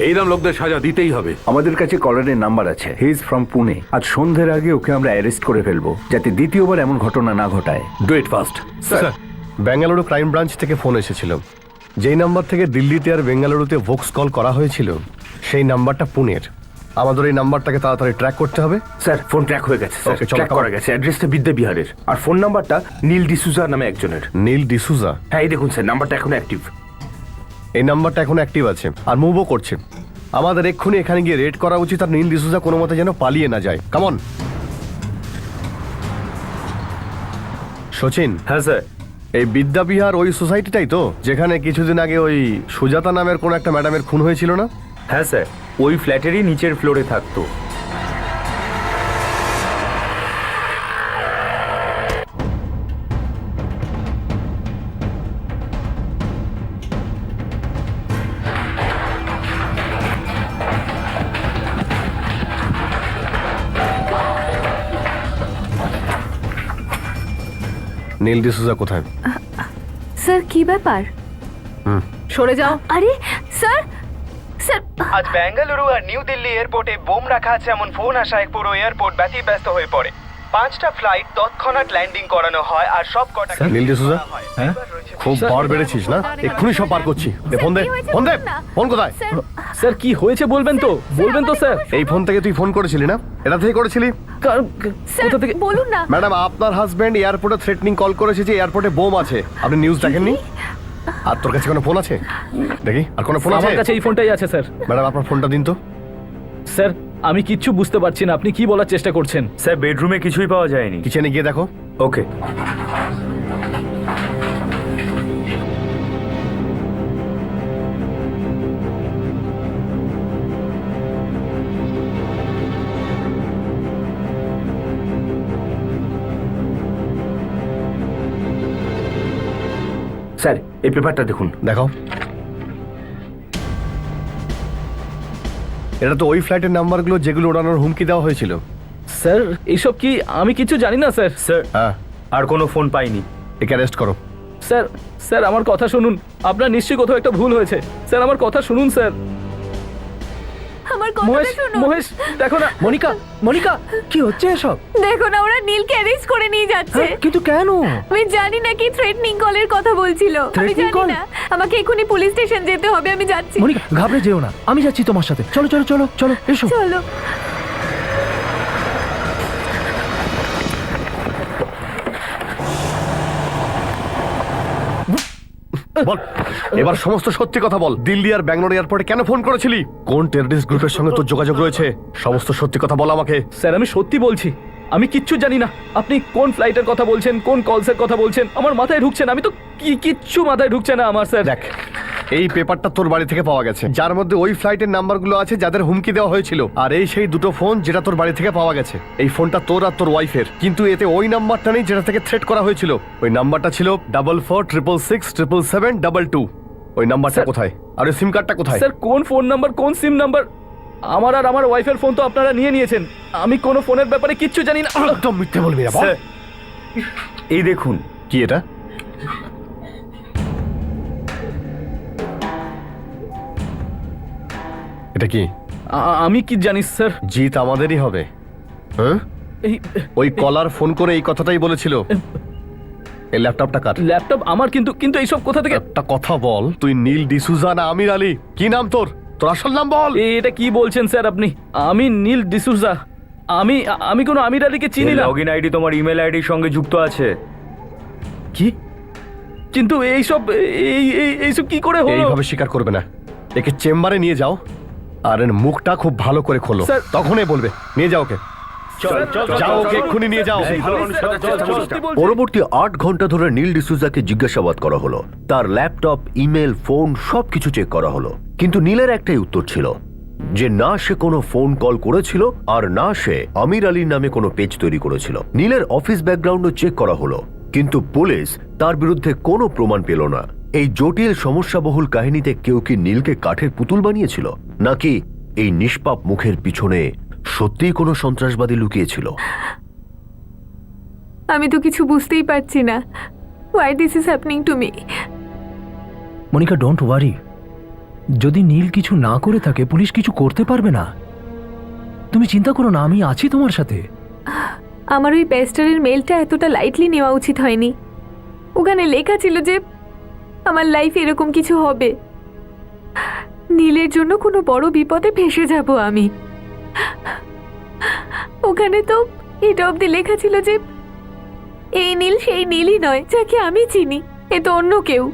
এইরকম লোকদের সাজা দিতেই হবে। আমাদের কাছে কলারের নাম্বার আছে। He is from Pune. আজ সন্ধ্যের আগে ওকে আমরা অ্যারেস্ট করে ফেলবো, যাতে দ্বিতীয়বার এমন ঘটনা না ঘটায়। Do it fast. Sir, Bengaluru crime branch থেকে ফোন এসেছিল। যেই নাম্বার থেকে দিল্লিতে আর বেঙ্গালুরুতে ভোক্স কল করা হয়েছিল সেই নাম্বারটা পুনের। আমাদের এই নাম্বারটাকে তাড়াতাড়ি ট্র্যাক করতে হবে। স্যার, ফোন ট্র্যাক হয়ে গেছে। স্যার, Okay, চলো, ট্র্যাক come on. করা গেছে। অ্যাড্রেসটা বিদ্যাবিহারের, আর ফোন নাম্বারটা নীল ডিসুজা নামে একজনের। নীল ডিসুজা? হ্যাঁ, এই দেখুন স্যার, নাম্বারটা এখন অ্যাক্টিভ। এই নাম্বারটা এখন অ্যাক্টিভ আছে আর মুভও করছে। আমাদের এক্ষুনি এখানে গিয়ে রেড করা উচিত, আর নীল ডিসুজা কোনো মতে যেন পালিয়ে না যায়। কামন সচিন। হ্যাঁ স্যার। এই বিদ্যাবিহার ওই সোসাইটিটাই তো যেখানে কিছুদিন আগে ওই সুজাতা নামের কোনো একটা ম্যাডামের খুন হয়েছিল না? হ্যাঁ স্যার, ওই ফ্ল্যাটেরই নিচের ফ্লোরে থাকতো। নীল ডিসুজা কোথায়? স্যার, কি ব্যাপার? সরে যাও। আরে স্যার, স্যার, আজ বেঙ্গালুরু আর নিউ দিল্লি এয়ারপোর্টে বোম রাখা আছে এমন ফোন আসায় পুরো এয়ারপোর্ট ব্যতিব্যস্ত হয়ে পড়ে। 5টা ফ্লাইট তৎক্ষণাৎ ল্যান্ডিং করানো হয় আর সব কটা নীল ডিসুজা হ্যাঁ খুব বার বেড়েছিস না এক্ষুনি সব পার করছি ফোন দে ফোন দে ফোন কোথায় স্যার কি হয়েছে বলবেন তো স্যার এই ফোন থেকে তুই ফোন করেছিলি না এটা থেকে করেছিলি কোথা থেকে বলুন না ম্যাডাম আপনার হাজবেন্ড এয়ারপোর্টে থ্রেটনিং কল করেছে যে এয়ারপোর্টে বোম আছে আপনি নিউজ দেখেননি আর তোর কাছে কোনো ফোন আছে দেখি আর কোনো ফোন আছে আমার কাছে এই ফোনটাই আছে স্যার ম্যাডাম আপনার ফোনটা দিন তো স্যার আমি কিচ্ছু বুঝতে পারছি না আপনি কি বলার চেষ্টা করছেন স্যার বেডরুমে কিছুই পাওয়া যায়নি কিচেনে গিয়ে দেখো ওকে স্যার এই পেপারটা দেখুন। দেখো এটা তো ওই ফ্লাইটের নাম্বারগুলো যেগুলো ওড়ানোর হুমকি দেওয়া হয়েছিল। স্যার এইসব কি আমি কিছু জানি না স্যার স্যার হ্যাঁ আর কোনো ফোন পাইনি। একে অ্যারেস্ট করো। স্যার স্যার আমার কথা শুনুন আপনার নিশ্চয়ই কোথাও একটা ভুল হয়েছে স্যার আমার কথা শুনুন স্যার আমার মহেশ কথাটা শুনুন মহেশ দেখো না মনিকা কি হচ্ছে এসব? দেখো না ওরা নীলকে অ্যারেস্ট করে নিয়ে যাচ্ছে হ্যাঁ, কিন্তু কেন? আমি জানি না কি থ্রেটনিং কলের কথা বলছিল আমি Threatening জানি call? না আমাকে এখনি পুলিশ স্টেশন যেতে হবে আমি যাচ্ছি মনিকা ঘাবড়ে যেও না, আমি যাচ্ছি তোমার সাথে। চলো চলো চলো চলো এসো। চলো বল এবার সমস্ত সত্যি কথা বল। দিল্লি আর ব্যাঙ্গালোর এয়ারপোর্টে কেন ফোন করেছিলি? কোন টেররিস্ট গ্রুপের সঙ্গে তোর যোগাযোগ রয়েছে? সমস্ত সত্যি কথা বল আমাকে। স্যার আমি সত্যি বলছি আমি কিচ্ছু জানি না আপনি কোন ফ্লাইটের কথা বলছেন কোন কলসের কথা বলছেন আমার মাথায় ঢুকছে না আমি তো কিচ্ছু মাথায় ঢুকছে না আমার স্যার দেখ এই পেপারটা তোর বাড়ি থেকে পাওয়া গেছে যার মধ্যে ওই ফ্লাইটের নাম্বারগুলো আছে যাদের হুমকি দেওয়া হয়েছিল আর এই সেই দুটো ফোন যেটা তোর বাড়ি থেকে পাওয়া গেছে। এই ফোনটা তোর আর তোর ওয়াইফের কিন্তু এতে ওই নাম্বারটা নেই যেটা থেকে থ্রেট করা হয়েছিল। ওই নাম্বারটা ছিল 4466677722। ওই নাম্বারটা স্যার- কোথায় আর ওই সিম কার্ডটা কোথায়? স্যার কোন ফোন নাম্বার কোন সিম নাম্বার আমার আর আমার ওয়াইফের ফোন তো আপনারা নিয়ে নিয়েছেন আমি কোনো ফোনের ব্যাপারে কিচ্ছু জানি না একদম মিথ্যে বলবি না বল। স্যার এই দেখুন কি এটা? এটা কি? আমি কি জানি স্যার জিত আমাদেরই হবে। হ্যাঁ এই ওই কলার ফোন করে এই কথাটাই বলেছিল। এই ল্যাপটপটা কার? ল্যাপটপ আমার কিন্তু কিন্তু এইসব কোথা থেকে একটা কথা বল, তুই নীল ডিসুজা না আমির আলী? কি নাম তোর? তোর আসল নাম বল। এটা কি বলছেন স্যার আপনি আমি নীল ডিসুজা আমি আমি কোনো আমির আলীকে চিনি না লগইন আইডি তোমার ইমেল আইডির সঙ্গে যুক্ত আছে। কি কিন্তু এইসব এইসব কি করে হলো এইভাবে স্বীকার করবে না। একে চেম্বারে নিয়ে যাও আর এর মুখটা খুব ভালো করে খোলো, স্যার। তখনই বলবে। নিয়ে যাও ওকে, যাও ওকে এক্ষুনি নিয়ে যাও। পরবর্তী 8 ঘন্টা ধরে নীল ডিসুজাকে জিজ্ঞাসাবাদ করা হলো। তার ল্যাপটপ, ইমেল, ফোন সবকিছু চেক করা হলো, কিন্তু নীলের একটাই উত্তর ছিল যে না সে কোনো ফোন কল করেছিল আর না সে আমির আলীর নামে কোনো পেজ তৈরি করেছিল। নীলের অফিস ব্যাকগ্রাউন্ডও চেক করা হলো, কিন্তু পুলিশ তার বিরুদ্ধে কোনো প্রমাণ পেল না। এই জটিল সমস্যাবহুল কাহিনীতে কেউ কি নীলকে কাঠের পুতুল বানিয়েছিল, নাকি এই নিষ্পাপ মুখের পিছনে সত্যিই কোনো সন্ত্রাসবাদী লুকিয়েছিল? আমি তো কিছু বুঝতেই পারছি না why this is happening to me Monica don't worry, যদি নীল কিছু না করে থাকে পুলিশ কিছু করতে পারবে না। তুমি চিন্তা করো না, আমি আছি তোমার সাথে। আমার ওই পেস্টারের মেলটা এতটা লাইটলি নেওয়া উচিত হয়নি। ওখানে লেখা ছিল যে আমার লাইফে এরকম কিছু হবে, নীলের জন্য কোনো বড় বিপদে ফেসে যাব আমি। ওখানে তো এটা অবধি লেখা ছিল যে এই নীল সেই নীলই নয় যাকে আমি চিনি, এ তো অন্য কেউ।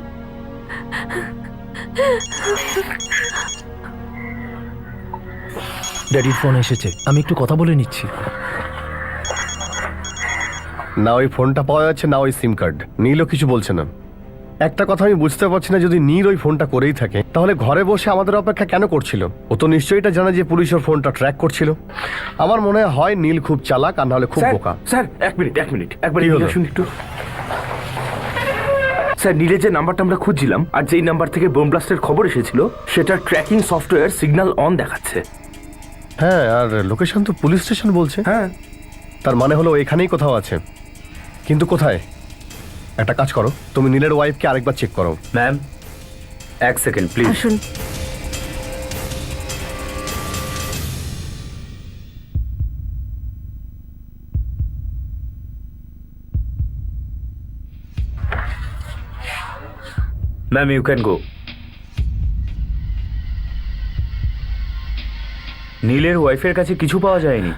ড্যাডির ফোন এসেছে, আমি একটু কথা বলে নিচ্ছি। না ওই ফোনটা পাওয়া যাচ্ছে না ওই সিম কার্ড। নীলও কিছু বলছে না। একটা কথা আমি বুঝতে পারছি না, যদি নীল ওই ফোনটা করেই থাকে তাহলে ঘরে বসে আমাদের অপেক্ষা কেন করছিল? ও তো নিশ্চয়ই এটা জানে যে পুলিশ ওর ফোনটা ট্র্যাক করছিল। আমার মনে হয় নীল খুব চালাক আর নাহলে খুব বোকা। স্যার এক মিনিট একবার কি হলো? শুন একটু। স্যার নীলের যে নাম্বারটা আমরা খুঁজছিলাম আর যেই নাম্বার থেকে বোম ব্লাস্টের খবর এসেছিল সেটা ট্র্যাকিং সফটওয়্যার সিগন্যাল অন দেখাচ্ছে। হ্যাঁ, আর লোকেশন তো পুলিশ স্টেশন বলছে। হ্যাঁ, তার মানে হলো এখানেই কোথাও আছে, কিন্তু কোথায়? একটা কাজ করো, তুমি নীলের ওয়াইফকে আরেকবার চেক করো। ম্যাম এক সেকেন্ড প্লিজ। আসুন। Ma'am you can go. নীলের ওয়াইফের কাছে কিছু পাওয়া যায়নি।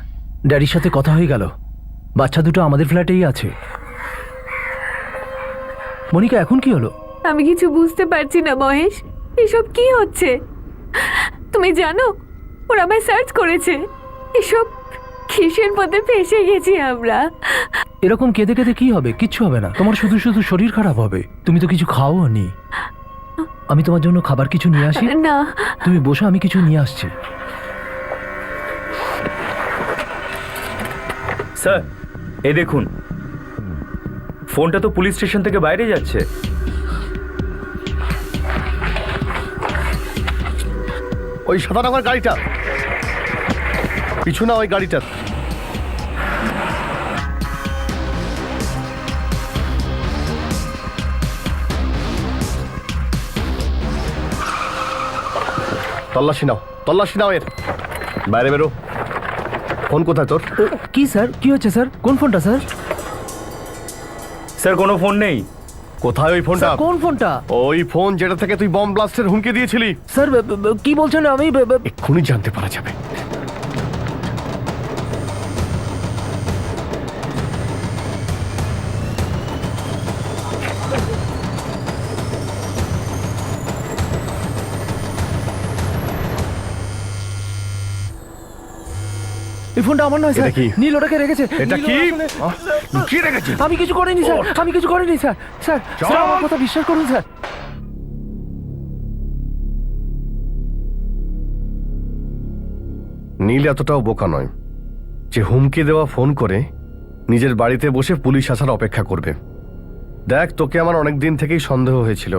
ড্যাডির সাথে কথা হয়ে গেল, বাচ্চা দুটো আমাদের ফ্ল্যাটেই আছে। মনিকা এখন কি হলো? আমি কিছু বুঝতে পারছি না মহেশ, এসব কি হচ্ছে? তুমি জানো ওরা আমায় সার্চ করেছে। এসব কিসের মধ্যে ফেসে গেছি আমরা। এরকম কেঁদে কেঁদে কি হবে? কিচ্ছু হবে না, তোমার শুধু শুধু শরীর খারাপ হবে। তুমি তো কিছু খাও নি। আমি তোমার জন্য খাবার কিছু নিয়ে আসি? না, তুমি বসো, আমি কিছু নিয়ে আসছি। স্যার এই দেখুন, ফোনটা তো পুলিশ স্টেশন থেকে বাইরে যাচ্ছে। ওই সাদা রঙের গাড়িটা পিছু না, ওই গাড়িটা। তল্লাশি নাও, তল্লাশি নাও এর। বাইরে বেরো। ফোন কোথায় তোর? কি স্যার, কি হচ্ছে স্যার? কোন ফোনটা স্যার? স্যার কোনো ফোন নেই। কোথায় ওই ফোনটা? স্যার, কোন ফোনটা? ওই ফোন যেটা থেকে তুই বম ব্লাস্টের হুমকি দিয়েছিলি। স্যার কি বলছেন? আমি এক্ষুনি জানতে পারা যাবে। এই ফোনটা আমার নয় স্যার। এটা কি? নীল ওটাকে রেখেছে। এটা নীল কি? আসলে- কি রেখেছিস? আমি কিছু করিনি স্যার, আমি কিছু করিনি স্যার। স্যার স্যার, আমার কথা বিশ্বাস করুন স্যার। নীল এতটাও বোকা নয় যে হুমকি দেওয়া ফোন করে নিজের বাড়িতে বসে পুলিশ আসার অপেক্ষা করবে। দেখ, তোকে আমার অনেক দিন থেকেই সন্দেহ হয়েছিল।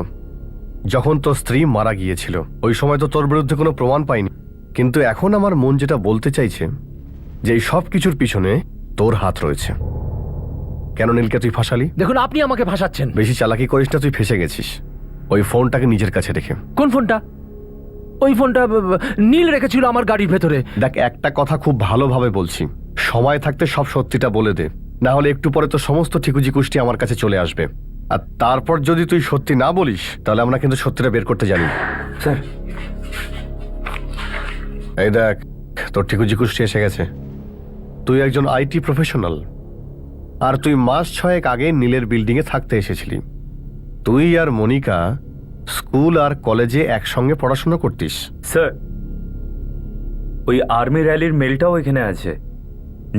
যখন তোর স্ত্রী মারা গিয়েছিল ওই সময় তো তোর বিরুদ্ধে কোনো প্রমাণ পাইনি, কিন্তু এখন আমার মন যেটা বলতে চাইছে যে এই সব কিছুর পিছনে তোর হাত রয়েছে। কেন নীলকে তুই ফাঁসালি? দেখুন, আপনি আমাকে ফাঁসাচ্ছেন। বেশি চালাকি করিস না, তুই ফেসে গেছিস ওই ফোনটাকে নিজের কাছে রেখে। কোন ফোনটা? ওই ফোনটা নীল রেখেছিল আমার গাড়ির ভেতরে। দেখ, একটা কথা খুব ভালোভাবে বলছি, সময় থাকতে সব সত্যিটা বলে দে, না হলে একটু পরে তো সমস্ত ঠিকুজি কুষ্টি আমার কাছে চলে আসবে। আর তারপর যদি তুই সত্যি না বলিস তাহলে আমরা কিন্তু সত্যিটা বের করতে জানি। স্যার এই দেখ, তোর ঠিকুজি কুষ্টি এসে গেছে। তুই একজন আইটি প্রফেশনাল, আর তুই মাস 6 আগে নীলের বিল্ডিং এ থাকতে এসেছিলি। তুই আর মনিকা স্কুল আর কলেজে একসঙ্গে পড়াশোনা করতিস। স্যার ওই আর্মি র্যালির মেলটাও এখানে আছে।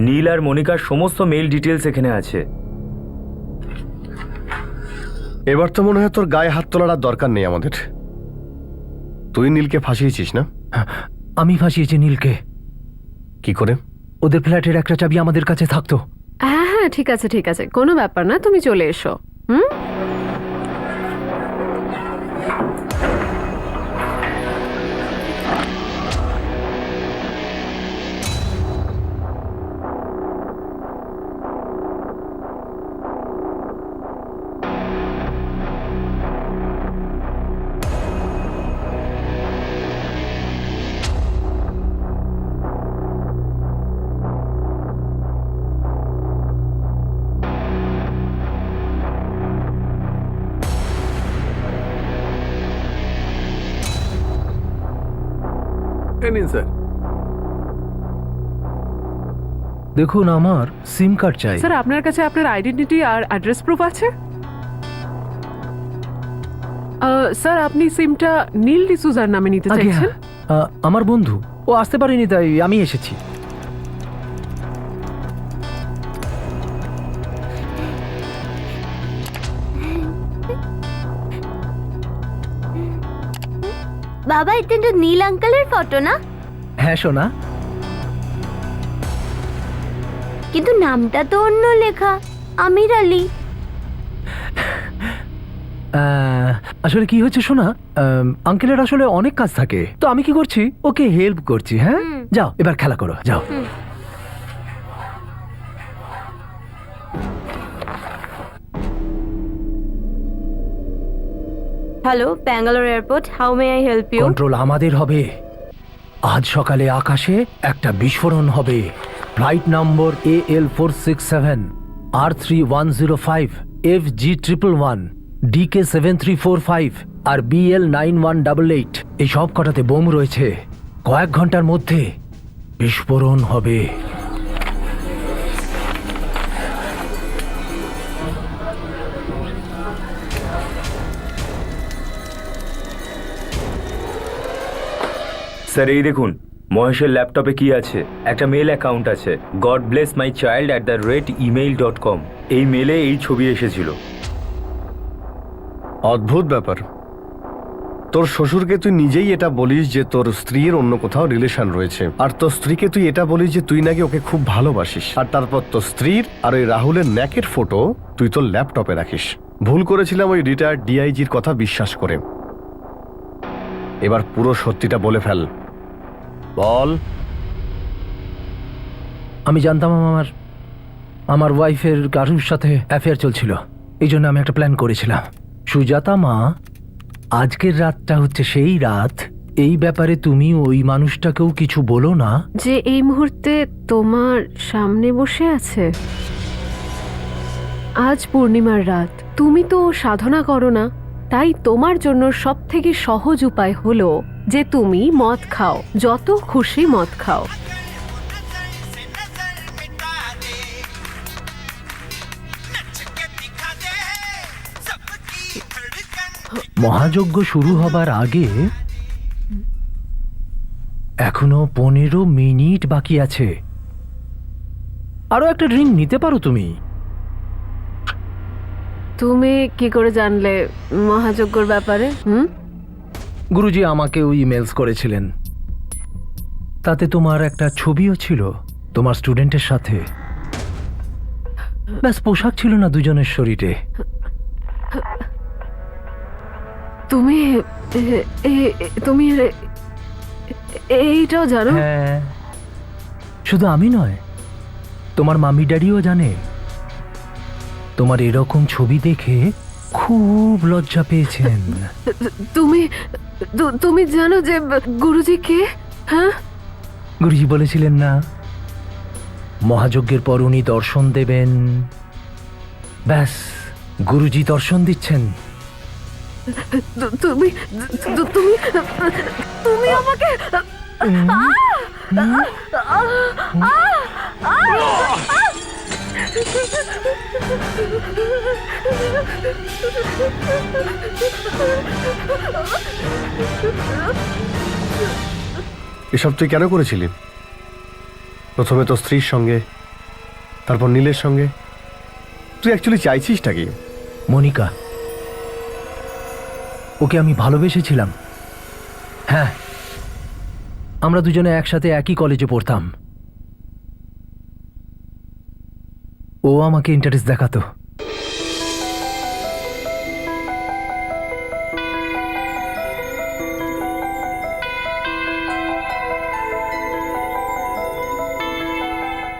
নীল আর মনিকার সমস্ত মেল ডিটেলস এখানে আছে। এবার তো মনে হয় তোর গায়ে হাত তোলার আর দরকার নেই আমাদের। তুই নীলকে ফাঁসিয়েছিস না? আমি ফাঁসিয়েছি নীলকে। কি করে? ওদের ফ্ল্যাটের একটা চাবি আমাদের কাছে থাকতো। হ্যাঁ হ্যাঁ, ঠিক আছে ঠিক আছে, কোনো ব্যাপার না, তুমি চলে এসো। হুম। নিন স্যার। দেখুন, আমার সিম কার্ড চাই। স্যার, আপনার কাছে আপনার আইডেন্টিটি আর অ্যাড্রেস প্রুফ আছে? স্যার, আপনি সিমটা নীল ডিসুজার নামে নিতে আগে চাইছেন? আমার বন্ধু, ও আসতে পারেনি তাই আমি এসেছি। বাবা, এটা তো নীল আঙ্কেলের ফটো না? হ্যাঁ সোনা, কিন্তু নামটা তো অন্য লেখা, আমির আলী। আসলে কি হচ্ছে শোনা, আঙ্কেলের আসলে অনেক কাজ থাকে, তো আমি কি করছি, ওকে হেল্প করছি। হ্যাঁ, যাও এবার খেলা করো, যাও। Hello, Bangalore airport, how may I help you? Control আমাদের হবে। আজ সকালে আকাশে একটা বিস্ফোরণ হবে। ফ্লাইট নম্বর AL467, R3105, FG111, DK7345, আর BL9188 এই সব কটাতে বোম রয়েছে। কয়েক ঘন্টার মধ্যে বিস্ফোরণ হবে। স্যার এই দেখুন মহেশের ল্যাপটপে কি আছে, একটা মেল অ্যাকাউন্ট আছে, godblessmychild@email.com। এই মেলে এই ছবি এসেছিল। অদ্ভুত ব্যাপার, তোর শ্বশুরকে তুই নিজেই এটা বলিস যে তোর স্ত্রীর অন্য কোথাও রিলেশন রয়েছে, আর তোর স্ত্রীকে তুই এটা বলিস যে তুই নাকি ওকে খুব ভালোবাসিস, আর তারপর তোর স্ত্রীর আর ওই রাহুলের ন্যাকের ফটো তুই তোর ল্যাপটপে রাখিস। ভুল করেছিলাম ওই রিটায়ার্ড ডিআইজির কথা বিশ্বাস করে। এবার পুরো সত্যিটা বলে ফেল, বল। আমি জানতাম আমার ওয়াইফের কারুর সাথে অ্যাফেয়ার চলছিল, এই জন্য আমি একটা প্ল্যান করেছিলাম। সুজাতা মা, আজকের রাতটা হচ্ছে সেই রাত, এই ব্যাপারে তুমি ওই মানুষটাকেও কিছু বলো না। যে এই মুহূর্তে তোমার সামনে বসে আছে। আজ পূর্ণিমার রাত, তুমি তো সাধনা করো না, তাই তোমার জন্য সব থেকে সহজ উপায় হলো যে তুমি মদ খাও, যত খুশি মদ খাও। মহাযজ্ঞ শুরু হবার আগে এখনো 15 মিনিট বাকি আছে। আরো একটা ড্রিঙ্ক নিতে পারো তুমি। তুমি কি করে জানলে মহাযজ্ঞর ব্যাপারে? গুরুজি আমাকে ওই ইমেলস করেছিলেন, তাতে তোমার একটা ছবিও ছিল তোমার স্টুডেন্টের সাথে। ব্যাস পোশাক ছিল না দুজনের শরীরে। তুমি তুমি এইটাও জানো? হ্যাঁ, শুধু আমি নয়, তোমার মামি ড্যাডিও জানে। তোমার এরকম ছবি দেখে খুব লজ্জা পেয়েছেন। তুমি জানো যে গুরুজি কে? হ্যাঁ, গুরুজি বলেছিলেন না মহাযজ্ঞের পর উনি দর্শন দেবেন। ব্যাস, গুরুজি দর্শন দিচ্ছেন। তুমি তুমি তুমি আমাকে এসব তুই কেন করেছিলি? প্রথমে তো স্ত্রীর সঙ্গে, তারপর নীলের সঙ্গে। তুই অ্যাকচুয়ালি চাইছিসটা কি? মনিকা, ওকে আমি ভালোবেসেছিলাম। হ্যাঁ, আমরা দুজনে একসাথে একই কলেজে পড়তাম। ও আমাকে ইন্টারেস্ট দেখাতো।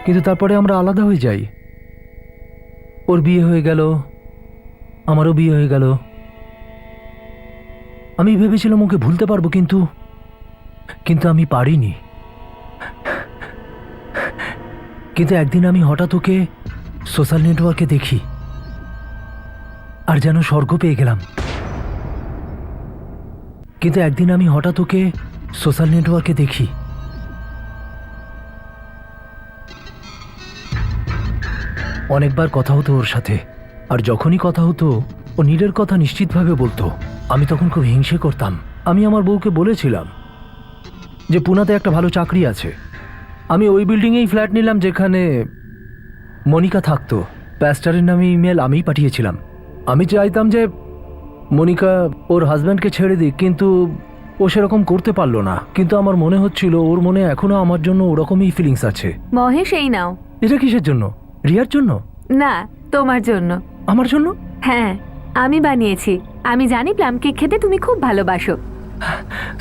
কিন্তু তারপরে আমরা আলাদা হয়ে যাই। ওর বিয়ে হয়ে গেল, আমারও বিয়ে হয়ে গেল। আমি ভেবেছিলাম ওকে ভুলতে পারবো, কিন্তু আমি পারিনি। কিন্তু একদিন আমি হঠাৎ ওকে সোশ্যাল নেটওয়ার্কে দেখি, আর যেন স্বর্গ পেয়ে গেলাম। কিন্তু একদিন আমি হঠাৎ ওকে সোশ্যাল নেটওয়ার্কে দেখি, অনেকবার কথা হতো ওর সাথে, আর যখনই কথা হতো ও নীলের কথা নিশ্চিতভাবে বলতো। আমি তখন খুব হিংসে করতাম। আমি আমার বউকে বলেছিলাম যে পুনাতে একটা ভালো চাকরি আছে। আমি ওই বিল্ডিংয়েই ফ্ল্যাট নিলাম যেখানে মনিকা থাকতো। প্যাস্টারের নামে ইমেল আমিই পাঠিয়েছিলাম। আমি চাইতাম যে মনিকা ওর হাজব্যান্ডকে ছেড়ে দিক, কিন্তু ও সেরকম করতে পারলো না। কিন্তু আমার মনে হচ্ছিল ওর মনে এখনো আমার জন্য ওরকমই ফিলিংস আছে। মহেশ, এই নাও। এটা কিসের জন্য? রিয়ার জন্য? না, তোমার জন্য। আমার জন্য? হ্যাঁ, আমি বানিয়েছি। আমি জানি প্লাম কেক খেতে তুমি খুব ভালোবাসো।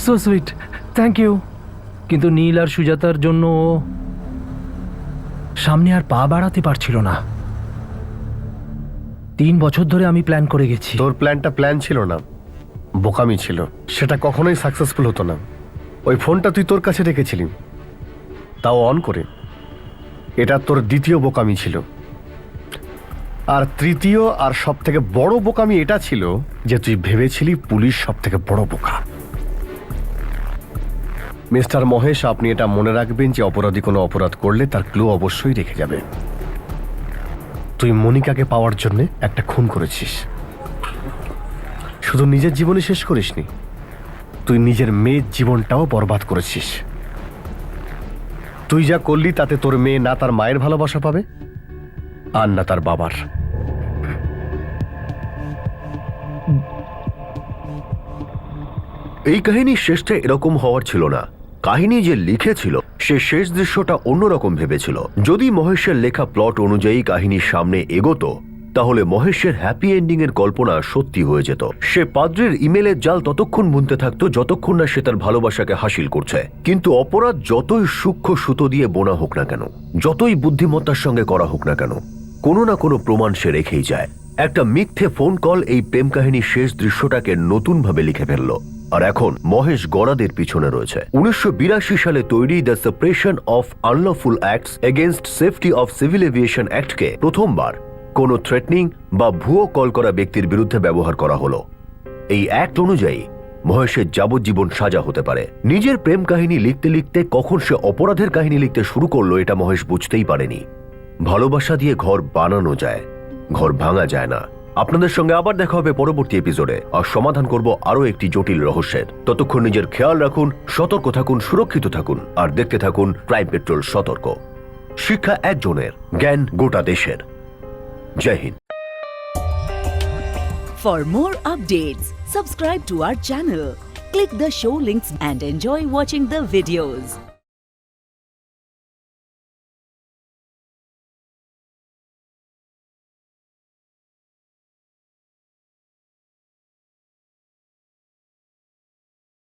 So sweet, thank you. কিন্তু নীল আর সুজাতার জন্য ও সামনে আর পা বাড়াতে পারছিল না। 3 বছর ধরে আমি প্ল্যান করে গেছি। তোর প্ল্যানটা প্ল্যান ছিল না, বোকামি ছিল। সেটা কখনোই সাকসেসফুল হতো না। ওই ফোনটা তুই তোর কাছে রেখেছিলি, তাও অন করে। এটা তোর দ্বিতীয় বোকামি ছিল। আর তৃতীয় আর সব থেকে বড় বোকামি এটা ছিল যে তুই ভেবেছিলি পুলিশ সব থেকে বড় বোকা। মিস্টার মহেশ, আপনি এটা মনে রাখবেন যে অপরাধী কোনো অপরাধ করলে তার ক্লু অবশ্যই রেখে যাবে। তুই মনিকাকে পাওয়ার জন্য একটা খুন করেছিস। শুধু নিজের জীবনে শেষ করিসনি, তুই নিজের মেয়ের জীবনটাও বরবাদ করেছিস। তুই যা করলি তাতে তোর মেয়ে না তার মায়ের ভালোবাসা পাবে আর না তার বাবার। এই কাহিনীর শেষটা এরকম হওয়ার ছিল না। কাহিনী যে লিখেছিল সে শেষ দৃশ্যটা অন্যরকম ভেবেছিল। যদি মহেশের লেখা প্লট অনুযায়ী কাহিনীর সামনে এগোতো তাহলে মহেশের হ্যাপি এন্ডিং এর কল্পনা সত্যি হয়ে যেত। সে পাদ্রির ইমেলের জাল ততক্ষণ বুনতে থাকতো যতক্ষণ না সে তার ভালোবাসাকে হাসিল করছে। কিন্তু অপরাধ যতই সূক্ষ্ম সুতো দিয়ে বোনা হোক না কেন, যতই বুদ্ধিমত্তার সঙ্গে করা হোক না কেন, কোনো না কোনো প্রমাণ সে রেখেই যায়। একটা মিথ্যে ফোন কল এই প্রেম কাহিনীর শেষ দৃশ্যটাকে নতুনভাবে লিখে ফেলল। আর এখন মহেশ গড়াদের পিছনে রয়েছে। 1982 সালে তৈরি the suppression of unlawful acts against safety of civil aviation অ্যাক্টকে প্রথমবার কোনো থ্রেটনিং বা ভুয়ো কল করা ব্যক্তির বিরুদ্ধে ব্যবহার করা হলো। এই অ্যাক্ট অনুযায়ী মহেশের যাবজ্জীবন সাজা হতে পারে। নিজের প্রেম কাহিনী লিখতে লিখতে কখন সে অপরাধের কাহিনী লিখতে শুরু করলো এটা মহেশ বুঝতেই পারেনি। ভালোবাসা দিয়ে ঘর বানানো যায়, ঘর ভাঙা যায় না। আপনাদের সঙ্গে আবার দেখা হবে পরবর্তী এপিসোডে, আর সমাধান করব আরো একটি জটিল রহস্যের। ততক্ষণ নিজের খেয়াল রাখুন, সতর্ক থাকুন, সুরক্ষিত থাকুন, আর দেখতে থাকুন ক্রাইম পেট্রোল সতর্ক। শিক্ষা একজনের, জ্ঞান গোটা দেশের। জয় Hind. For more updates, subscribe to our channel, click the show links and enjoy watching the videos.